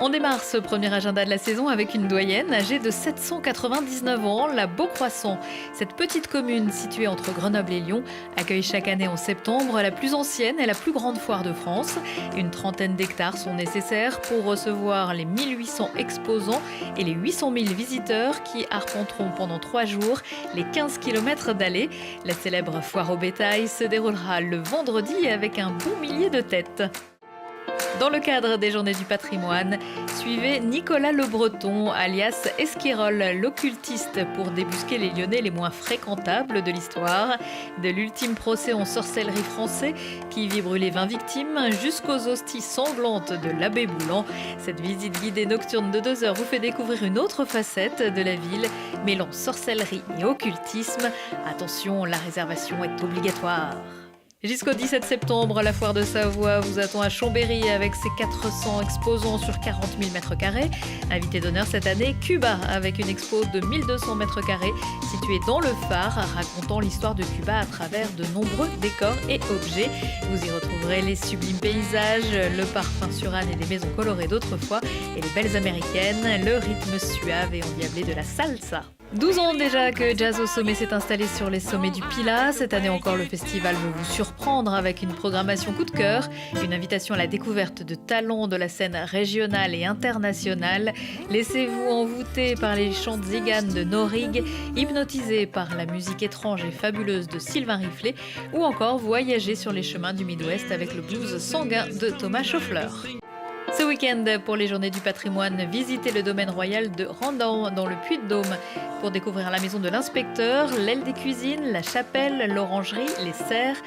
On démarre ce premier agenda de la saison avec une doyenne âgée de 799 ans, la Beaucroissant. Cette petite commune située entre Grenoble et Lyon accueille chaque année en septembre la plus ancienne et la plus grande foire de France. Une trentaine d'hectares sont nécessaires pour recevoir les 1800 exposants et les 800 000 visiteurs qui arpenteront pendant 3 jours les 15 km d'allées. La célèbre foire au bétail se déroulera le vendredi avec un bon millier de têtes. Dans le cadre des Journées du patrimoine, suivez Nicolas Le Breton, alias Esquirol, l'occultiste, pour débusquer les Lyonnais les moins fréquentables de l'histoire. De l'ultime procès en sorcellerie français qui vit brûler 20 victimes jusqu'aux hosties sanglantes de l'abbé Boulan. Cette visite guidée nocturne de 2 heures vous fait découvrir une autre facette de la ville, mêlant sorcellerie et occultisme. Attention, la réservation est obligatoire. Jusqu'au 17 septembre, la foire de Savoie vous attend à Chambéry avec ses 400 exposants sur 40 000 m². Invité d'honneur cette année, Cuba avec une expo de 1200 m² située dans le phare, racontant l'histoire de Cuba à travers de nombreux décors et objets. Vous y retrouverez les sublimes paysages, le parfum sur âne et les maisons colorées d'autrefois et les belles américaines, le rythme suave et endiablé de la salsa. 12 ans déjà que Jazz au sommet s'est installé sur les sommets du Pilat. Cette année encore, le festival veut vous surprendre avec une programmation coup de cœur, une invitation à la découverte de talents de la scène régionale et internationale. Laissez-vous envoûter par les chants de Zigane de Norig, hypnotisé par la musique étrange et fabuleuse de Sylvain Riflet, ou encore voyager sur les chemins du Midwest avec le blues sanguin de Thomas Chauffleur. Ce week-end, pour les Journées du patrimoine, visitez le domaine royal de Randan dans le Puy-de-Dôme pour découvrir la maison de l'inspecteur, l'aile des cuisines, la chapelle, l'orangerie, les serres.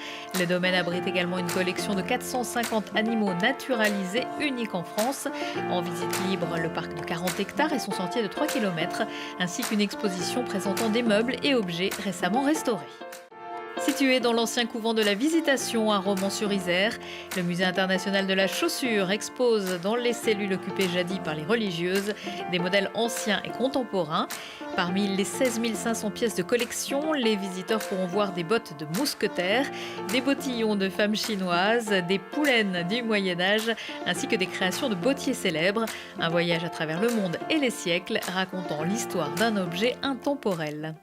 Le domaine abrite également une collection de 450 animaux naturalisés uniques en France. En visite libre, le parc de 40 hectares et son sentier de 3 km, ainsi qu'une exposition présentant des meubles et objets récemment restaurés. Situé dans l'ancien couvent de la Visitation à Romans-sur-Isère, le Musée international de la chaussure expose dans les cellules occupées jadis par les religieuses des modèles anciens et contemporains. Parmi les 16 500 pièces de collection, les visiteurs pourront voir des bottes de mousquetaires, des bottillons de femmes chinoises, des poulaines du Moyen-Âge, ainsi que des créations de bottiers célèbres. Un voyage à travers le monde et les siècles racontant l'histoire d'un objet intemporel.